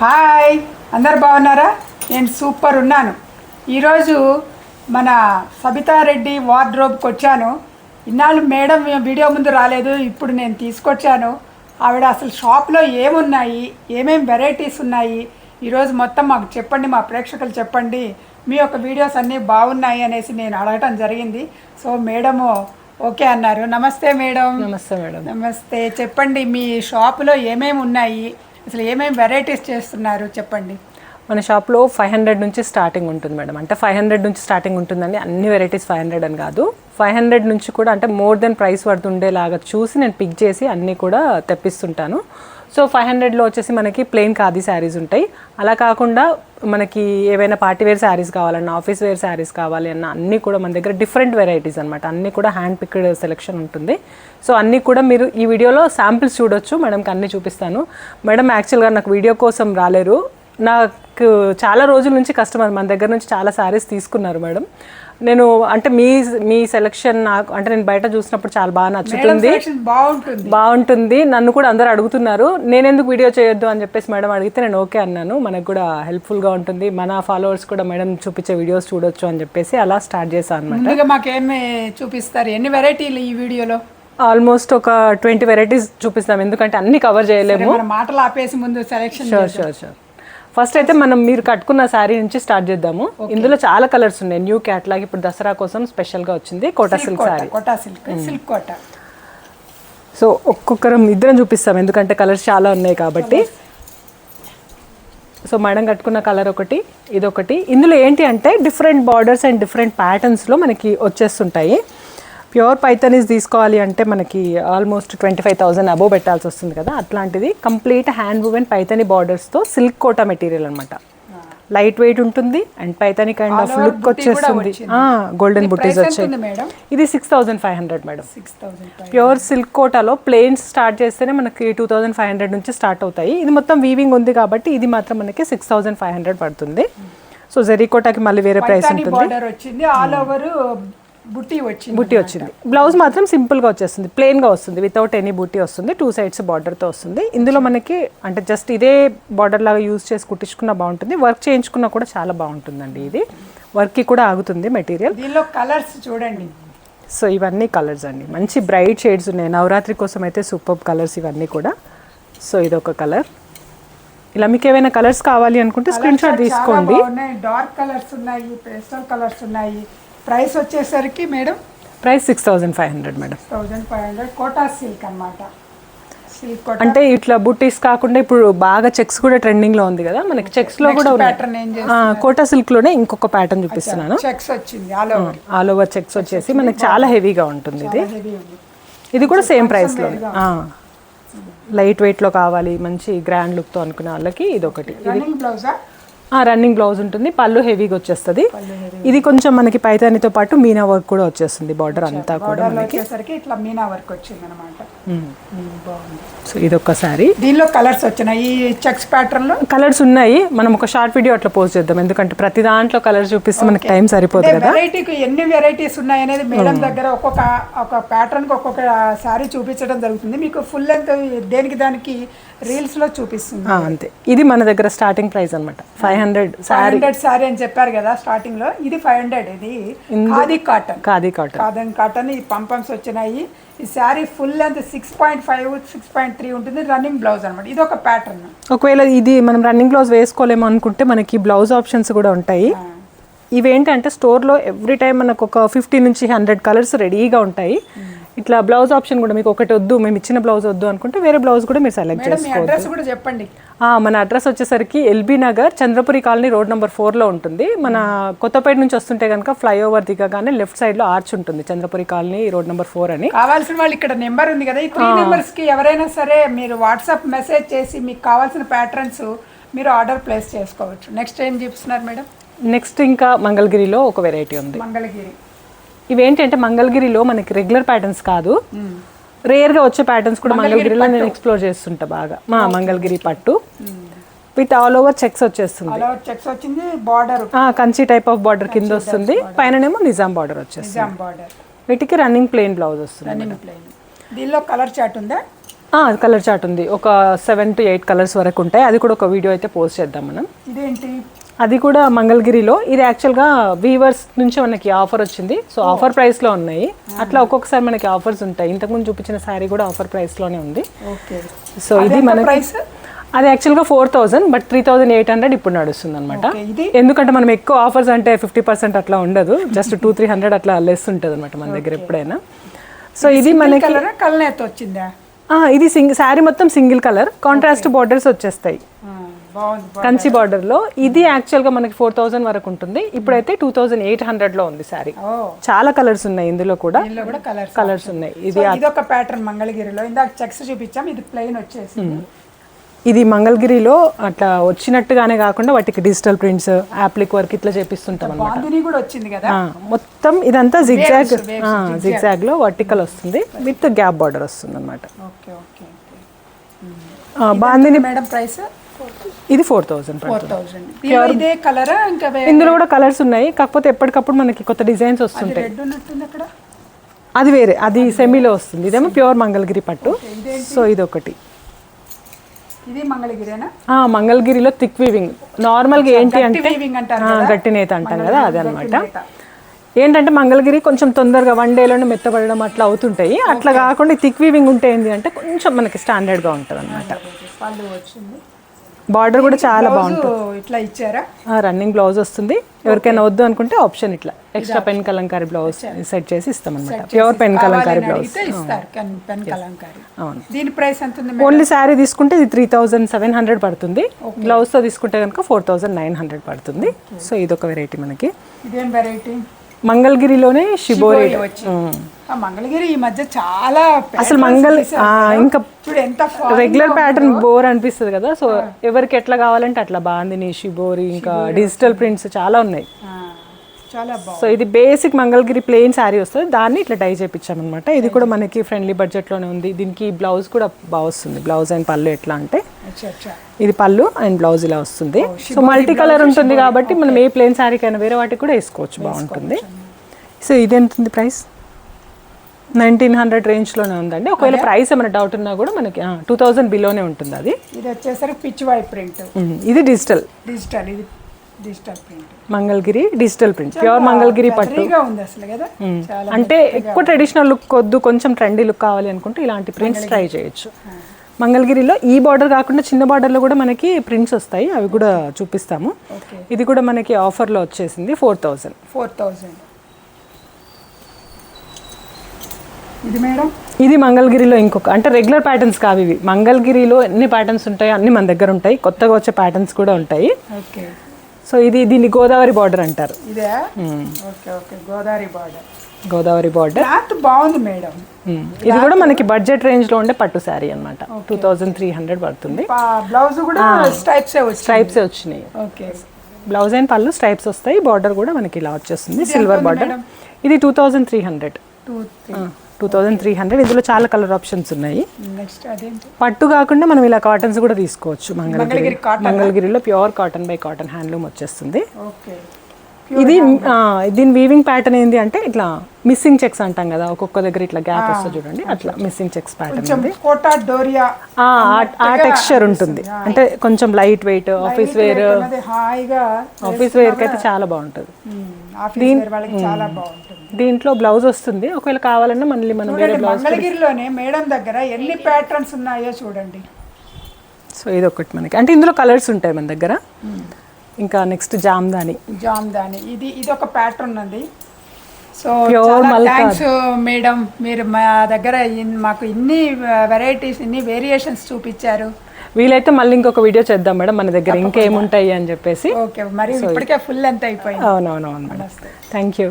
Hi, అందరు బాగున్నారా? నేను సూపర్ ఉన్నాను. ఈరోజు మన సబితారెడ్డి వార్డ్రోబ్కి వచ్చాను. ఇన్నాళ్ళు మేడం వీడియో ముందు రాలేదు, ఇప్పుడు నేను తీసుకొచ్చాను. ఆవిడ అసలు షాప్లో ఏమున్నాయి, ఏమేమి వెరైటీస్ ఉన్నాయి, ఈరోజు మొత్తం మాకు చెప్పండి, మా ప్రేక్షకులు చెప్పండి, మీ యొక్క వీడియోస్ అన్నీ బాగున్నాయి అనేసి నేను అడగటం జరిగింది. సో మేడము ఓకే అన్నారు. నమస్తే మేడం. నమస్తే మేడం. నమస్తే. చెప్పండి, మీ షాపులో ఏమేమి ఉన్నాయి, అసలు ఏమేమి వెరైటీస్ చేస్తున్నారు చెప్పండి. మన షాప్లో 500 నుంచి స్టార్టింగ్ ఉంటుంది మేడం. అంటే 500 నుంచి స్టార్టింగ్ ఉంటుందండి. అన్ని వెరైటీస్ 500 అని కాదు, 500 నుంచి కూడా అంటే మోర్ దెన్ ప్రైస్ పడుతుండేలాగా చూసి నేను పిక్ చేసి అన్నీ కూడా తెప్పిస్తుంటాను. సో 500లో వచ్చేసి మనకి ప్లెయిన్ ఖాదీ శారీస్ ఉంటాయి. అలా కాకుండా మనకి ఏవైనా పార్టీ వేర్ శారీస్ కావాలన్నా, ఆఫీస్ వేర్ శారీస్ కావాలి అన్న అన్నీ కూడా మన దగ్గర డిఫరెంట్ వెరైటీస్ అనమాట. అన్నీ కూడా హ్యాండ్ పిక్డ్ సెలెక్షన్ ఉంటుంది. సో అన్నీ కూడా మీరు ఈ వీడియోలో శాంపిల్స్ చూడొచ్చు. మేడంకి అన్నీ చూపిస్తాను. మేడం యాక్చువల్గా నాకు వీడియో కోసం రాలేరు, నాకు చాలా రోజుల నుంచి కస్టమర్ మన దగ్గర నుంచి చాలా శారీస్ తీసుకున్నారు మేడం. నేను అంటే మీ సెలెక్షన్ నాకు అంటే నేను బయట చూసినప్పుడు చాలా బాగా నచ్చుతుంది, బాగుంటుంది. నన్ను కూడా అందరు అడుగుతున్నారు, నేను ఎందుకు వీడియో చేయొద్దు అని చెప్పేసి మేడం అడిగితే నేను ఓకే అన్నాను. మనకు కూడా హెల్ప్ఫుల్గా ఉంటుంది, మన ఫాలోవర్స్ కూడా మేడం చూపించే వీడియోస్ చూడొచ్చు అని చెప్పేసి అలా స్టార్ట్ చేశాను అనమాట. మాకేమి చూపిస్తారు, ఎన్ని వెరైటీలు ఈ వీడియోలో? ఆల్మోస్ట్ ఒక 20 వెరైటీస్ చూపిస్తాం, ఎందుకంటే అన్ని కవర్ చేయలేము. మాటలు ఆపేసి ముందు సెలెక్షన్. షూర్. ఫస్ట్ అయితే మనం మీరు కట్టుకున్న శారీ నుంచి స్టార్ట్ చేద్దాము. ఇందులో చాలా కలర్స్ ఉన్నాయి. న్యూ క్యాట్లాగ్ ఇప్పుడు దసరా కోసం స్పెషల్గా వచ్చింది Kota silk sari. Silk Kota. So ఒక్కొక్కరం ఇద్దరం చూపిస్తాం, ఎందుకంటే కలర్స్ చాలా ఉన్నాయి కాబట్టి. సో మేడం కట్టుకున్న కలర్ ఒకటి, ఇదొకటి. ఇందులో ఏంటి అంటే డిఫరెంట్ బార్డర్స్ అండ్ డిఫరెంట్ ప్యాటర్న్స్లో మనకి వచ్చేస్తుంటాయి. ప్యూర్ పైథనీస్ తీసుకోవాలి అంటే మనకి ఆల్మోస్ట్ 25,000 అబోవ్ పెట్టాల్సి వస్తుంది కదా. అట్లాంటిది కంప్లీట్ హ్యాండ్ వూవెన్ పైథనీ బార్డర్స్తో సిల్క్ కోటా మెటీరియల్ అనమాట. లైట్ వెయిట్ ఉంటుంది and Paithani kind of look వచ్చేస్తుంది. గోల్డెన్ బుటీస్ వచ్చాయి. ఇది 6,500 మేడం. ప్యూర్ సిల్క్ కోటాలో ప్లెయిన్స్ స్టార్ట్ చేస్తేనే మనకి 2,500 నుంచి స్టార్ట్ అవుతాయి. ఇది మొత్తం వీవింగ్ ఉంది కాబట్టి ఇది మాత్రం మనకి 6,500 పడుతుంది. సో జరీ కోటాకి మళ్ళీ వేరే ప్రైస్ ఉంటుంది. బుట్టి వచ్చింది. బ్లౌజ్ మాత్రం సింపుల్గా వచ్చేస్తుంది, ప్లెయిన్గా వస్తుంది, వితౌట్ ఎనీ బుట్టి వస్తుంది. 2 సైడ్స్ బార్డర్తో వస్తుంది. ఇందులో మనకి అంటే జస్ట్ ఇదే బార్డర్ లాగా యూజ్ చేసి కుట్టించుకున్న బాగుంటుంది, వర్క్ చేయించుకున్నా కూడా చాలా బాగుంటుందండి. ఇది వర్క్కి కూడా ఆగుతుంది మెటీరియల్. దీనిలో కలర్స్ చూడండి. సో ఇవన్నీ కలర్స్ అండి, మంచి బ్రైట్ షేడ్స్ ఉన్నాయి. నవరాత్రి కోసం అయితే సూపర్ కలర్స్ ఇవన్నీ కూడా. సో ఇదొక కలర్. ఇలా మీకు ఏమైనా కలర్స్ కావాలి అనుకుంటే స్క్రీన్ షాట్ తీసుకోండి. డార్క్ కలర్స్ ఉన్నాయి, పేస్టల్ కలర్స్ ఉన్నాయి. ప్రైస్ వచ్చేసరికి madam price 6,500 madam. 6,500 Kota silk అన్నమాట. సిల్క్ కోటా అంటే ఇట్లా బుట్టీస్ కాకుండా ఇప్పుడు బాగా చెక్స్ కూడా ట్రెండింగ్ లో ఉంది కదా. మనకి చెక్స్ లో కూడా కోటా సిల్క్ లోనే ఇంకొక ప్యాటర్న్ చూపిస్తున్నాను. చెక్స్ వచ్చింది, ఆల్ ఓవర్ చెక్స్ వచ్చేసి మనకి చాలా హెవీగా ఉంటుంది. ఇది కూడా సేమ్ ప్రైస్ లో. లైట్ వెయిట్ లో కావాలి, మంచి గ్రాండ్ లుక్ తో అనుకునే వాళ్ళకి ఇది ఒకటి. రన్నింగ్ బ్లౌజ్ ఉంటుంది, పళ్ళు హెవీగా వచ్చేస్తుంది. ఇది కొంచెం మనకి పైతానితో పాటు మీనా వర్క్ కూడా వచ్చేస్తుంది. బార్డర్ అంతా కూడా మనకి ఇట్లా మీనా వర్క్ వచ్చింది అనమాట. సో ఇది ఒక్కసారి దీనిలో కలర్స్ వచ్చినాయి. ఈ చెక్స్ ప్యాటర్న్ లో కలర్స్ ఉన్నాయి. మనం ఒక షార్ట్ వీడియో అట్లా పోస్ట్ చేద్దాం, ఎందుకంటే ప్రతి దాంట్లో కలర్స్ చూపిస్తే మనకి టైం సరిపోదు కదా. వెరైటీకి ఎన్ని వెరైటీస్ ఉన్నాయి అనేది మేడం దగ్గర ఒక ప్యాటర్న్ కి ఒక్కొక్క శారీ చూపించడం జరుగుతుంది. మీకు ఫుల్ లెంత్ దేనికి దానికి రీల్స్ లో చూపిస్తుంది అంతే. ఇది మన దగ్గర స్టార్టింగ్ ప్రైస్ అనమాట. 500 శారీ అని చెప్పారు కదా స్టార్టింగ్ లో. ఇది 500. ఇది ఖాదీ కాటన్. ఈ పంపమ్స్ వచ్చినాయి. ఈ శారీ ఫుల్ లెంత్ 6.5 6.3 ఉంటుంది. రన్నింగ్ బ్లౌజ్ అనమాట. ఇది ఒక ప్యాటర్న్. ఒకవేళ ఇది మనం రన్నింగ్ బ్లౌజ్ వేసుకోలేము అనుకుంటే మనకి బ్లౌజ్ ఆప్షన్స్ కూడా ఉంటాయి. ఇవేంటంటే స్టోర్లో ఎవ్రీ టైం మనకు ఒక 50 నుంచి 100 కలర్స్ రెడీగా ఉంటాయి. ఇట్లా బ్లౌజ్ ఆప్షన్ కూడా మీకు ఒకటి వద్దు, మేము ఇచ్చిన బ్లౌజ్ వద్దు అనుకుంటే వేరే బ్లౌజ్ కూడా మీరు సెలెక్ట్ చేసుకోవచ్చు. మన అడ్రస్ వచ్చేసరికి LB Nagar Chandrapuri colony road number 4లో ఉంటుంది. మన కొత్తపేట నుంచి వస్తుంటే కనుక ఫ్లైఓవర్ దిగగానే లెఫ్ట్ సైడ్ లో ఆర్చ్ ఉంటుంది, చంద్రపురి కాలనీ రోడ్ నెంబర్ 4 అని. కావాల్సిన వాళ్ళు ఇక్కడ నెంబర్ ఉంది కదా, ఈ 3 నెంబర్స్ కి ఎవరైనా సరే మీరు వాట్సాప్ మెసేజ్ చేసి మీకు కావాల్సిన ప్యాటర్న్స్ మీరు ఆర్డర్ ప్లేస్ చేసుకోవచ్చు. నెక్స్ట్ ఏం చూపిస్తున్నారు మేడం? నెక్స్ట్ ఇంకా మంగళగిరిలో ఒక వెరైటీ ఉంది. మంగళగిరి ఇవేంటంటే మంగళగిరిలో మనకి రెగ్యులర్ ప్యాటర్న్స్ కాదు, రేర్గా వచ్చే ప్యాటర్న్స్ కూడా మంగళగిరిలో నేను ఎక్స్ప్లోర్ చేస్తుంటా బాగా. మంగళగిరి పట్టు విత్ ఆల్ ఓవర్ చెక్స్ వచ్చేస్తుంది. కంచి టైప్ ఆఫ్ బార్డర్ కింద వస్తుంది, పైననేమో నిజాం బార్డర్ వచ్చేస్తుంది. వీటికి రన్నింగ్ ప్లెయిన్ బ్లౌజ్ వస్తుంది. దీనిలో కలర్ చార్ట్ ఉందా? కలర్ చార్ట్ ఉంది, ఒక 7 to 8 కలర్స్ వరకు ఉంటాయి. అది కూడా ఒక వీడియో అయితే పోస్ట్ చేద్దాం మనం. ఇదేంటి? అది కూడా మంగళగిరిలో. ఇది యాక్చువల్గా వీవర్స్ నుంచి మనకి ఆఫర్ వచ్చింది. సో ఆఫర్ ప్రైస్లో ఉన్నాయి. అట్లా ఒక్కొక్కసారి మనకి ఆఫర్స్ ఉంటాయి. ఇంతకుముందు చూపించిన శారీ కూడా ఆఫర్ ప్రైస్లోనే ఉంది. ఓకే. సో ఇది మనకి అది యాక్చువల్గా 4,000 బట్ 3,800 ఇప్పుడు నడుస్తుంది అనమాట. ఎందుకంటే మనం ఎక్కువ ఆఫర్స్ అంటే 50% అట్లా ఉండదు, జస్ట్ 200-300 అట్లా లెస్ ఉంటుంది అనమాట మన దగ్గర ఎప్పుడైనా. సో ఇది మనకి కలనేత వచ్చిందా? ఇది శారీ మొత్తం సింగిల్ కలర్, కాంట్రాస్ట్ బార్డర్స్ వచ్చేస్తాయి కంచి బార్డర్ లో. ఇది యాక్చువల్ గా మనకి 4,000 వరకు ఉంటుంది, ఇప్పుడైతే 2,800 లో ఉంది శారీ. చాలా కలర్స్ ఉన్నాయి ఇందులో కూడా, కలర్స్ ఉన్నాయి. ఇది ఒక ప్యాటర్న్ మంగళగిరిలో ఇందాక చెక్స్ చూపించాం, ఇది ప్లెయిన్ వచ్చేసి. ఇది మంగళగిరిలో అట్లా వచ్చినట్టుగానే కాకుండా వాటికి డిజిటల్ ప్రింట్స్, యాప్లిక్ వర్క్ ఇట్లా చేపిస్తుంటాం అన్నమాట. మొత్తం ఇదంతా జిగ్జాగ్ లో వర్టికల్ వస్తుంది, విత్ గ్యాప్ బార్డర్ వస్తుంది అనమాట. బాందిని మేడం ప్రైస్ ఇది 4,000. ఇందులో కూడా కలర్స్ ఉన్నాయి, కాకపోతే ఎప్పటికప్పుడు మనకి కొత్త డిజైన్స్ వస్తుంటాయి. అది వేరే, అది సెమీలో వస్తుంది. ఇదేమో ప్యూర్ మంగళగిరి పట్టు. సో ఇది ఒకటి. ఇది మంగళగిరేనా? మంగళగిరిలో థిక్ వీవింగ్. నార్మల్గా ఏంటి అంటే గట్టి నేత అంటాం కదా, అది అనమాట. ఏంటంటే మంగళగిరి కొంచెం తొందరగా 1 డేలోనే మెత్తపడడం అట్లా అవుతుంటాయి. అట్లా కాకుండా థిక్ వీవింగ్ ఉంటే ఏంటి అంటే కొంచెం మనకి స్టాండర్డ్గా ఉంటుంది అనమాట. బార్డర్ కూడా చాలా బాగుంటుంది. ఇట్లా ఇచ్చారా? రన్నింగ్ బ్లౌజ్ వస్తుంది. ఎవరికైనా వద్దు అనుకుంటే ఆప్షన్ ఇట్లా extra pen Kalamkari blouse set చేసి ఇస్తాం అనమాట. Pure pen Kalamkari blouse. అవును. దీని ప్రైస్ ఎంత ఉంది? ఓన్లీ శారీ తీసుకుంటే ఇది 3,700 పడుతుంది. బ్లౌజ్ తో తీసుకుంటే కనుక 4,900 పడుతుంది. సో ఇది ఒక వెరైటీ మనకి. ఇదేం వెరైటీ? మంగళగిరిలోనే షిబోరి. మంగళగిరి ఈ మధ్య చాలా అసలు ఇంకా రెగ్యులర్ ప్యాటర్న్ బోర్ అనిపిస్తుంది కదా. సో ఎవరికి ఎట్లా కావాలంటే అట్లా బాందిని, షిబోరి, ఇంకా డిజిటల్ ప్రింట్స్ చాలా ఉన్నాయి. సో ఇది బేసిక్ మంగళగిరి ప్లెయిన్ శారీ వస్తుంది, దాన్ని ఇట్లా డై చేయించాం అనమాట. ఇది కూడా మనకి ఫ్రెండ్లీ బడ్జెట్లోనే ఉంది. దీనికి బ్లౌజ్ కూడా బాగా వస్తుంది. బ్లౌజ్ అండ్ పళ్ళు ఎట్లా అంటే ఇది పళ్ళు అండ్ బ్లౌజ్ ఇలా వస్తుంది. సో మల్టీ కలర్ ఉంటుంది కాబట్టి మనం ఏ ప్లెయిన్ శారీకైనా వేరే వాటికి కూడా వేసుకోవచ్చు, బాగుంటుంది. సో ఇది ఎంత ఉంది ప్రైస్? 1,900 రేంజ్లోనే ఉందండి. ఒకవేళ ప్రైస్ ఏమైనా డౌట్ ఉన్నా కూడా మనకి 2,000 బిలోనే ఉంటుంది. అది ఇది వచ్చేసరికి పిచ్ వై ప్రింట్. ఇది digital print. Mangalagiri digital print, pure Mangalagiri పట్టు. అంటే ఎక్కువ ట్రెడిషనల్ లుక్ వద్దు, కొంచెం ట్రెండీ లుక్ కావాలి అనుకుంటే ఇలాంటి ప్రింట్స్ ట్రై చేయొచ్చు. మంగళగిరిలో ఈ బార్డర్ కాకుండా చిన్న బార్డర్లో కూడా మనకి ప్రింట్స్ వస్తాయి, అవి కూడా చూపిస్తాము. ఇది కూడా మనకి ఆఫర్లో వచ్చేసింది 4,000. ఇది మేడం, ఇది మంగళగిరిలో ఇంకొక అంటే రెగ్యులర్ ప్యాటర్న్స్ కావు ఇవి. మంగళగిరిలో ఎన్ని ప్యాటర్న్స్ ఉంటాయి అన్ని మన దగ్గర ఉంటాయి, కొత్తగా వచ్చే ప్యాటర్న్స్ కూడా ఉంటాయి. సో దీన్ని గోదావరి బార్డర్ అంటారు. గోదావరి బార్డర్ బాగుంది మేడం. ఇది కూడా మనకి బడ్జెట్ రేంజ్ లో ఉండే పట్టు శారీ అనమాట. 2,300 పడుతుంది. బ్లౌజ్ కూడా స్ట్రైప్స్ వచ్చినాయి. బ్లౌజ్ అండ్ పళ్ళు స్ట్రైప్స్ వస్తాయి. బార్డర్ కూడా మనకి ఇలా వచ్చేస్తుంది, సిల్వర్ బార్డర్. ఇది 2,300. ఇందులో చాలా కలర్ ఆప్షన్స్ ఉన్నాయి. పట్టు కాకుండా మనం ఇలా కాటన్స్ కూడా తీసుకోవచ్చు. మంగళగిరిలో pure cotton by cotton handloom వచ్చేస్తుంది. దీని వీవింగ్ ప్యాటర్న్ ఏంటి అంటే ఇట్లా మిస్సింగ్ చెక్స్ అంటాం కదా, ఒక్కొక్క దగ్గర ఇట్లా గ్యాప్ వస్తుంది చూడండి, అట్లా మిస్సింగ్ చెక్స్ ప్యాటర్న్. ఆ టెక్స్చర్ ఉంటుంది, అంటే కొంచెం లైట్ వెయిట్ ఆఫీస్ వేర్ కి అయితే చాలా బాగుంటుంది. దీంట్లో బ్లౌజ్ వస్తుంది, ఒకవేళ కావాలన్నా మళ్ళీ మనం వేరే బ్లౌజ్. మంగళగిరిలోనే మేడం దగ్గర ఎన్ని ప్యాటర్న్స్ ఉన్నాయో చూడండి. సో ఇది ఒకటి మనకి, అంటే ఇందులో కలర్స్ ఉంటాయి మన దగ్గర. ఇంకా నెక్స్ట్ జామ్దాని. ఇది ఒక ప్యాటర్న్ ఉంది. సో థ్యాంక్స్ మేడం, మీరు మా దగ్గర మాకు ఇన్ని వెరైటీస్, ఇన్ని వేరియేషన్స్ చూపించారు. వీలైతే మళ్ళీ ఇంకొక వీడియో చేద్దాం మేడం, మన దగ్గర ఇంకేముంటాయి అని చెప్పేసి. ఓకే, మరి ఇప్పటికే ఫుల్ ఎంత అయిపోయింది. అవునవును మేడం, థ్యాంక్ యూ.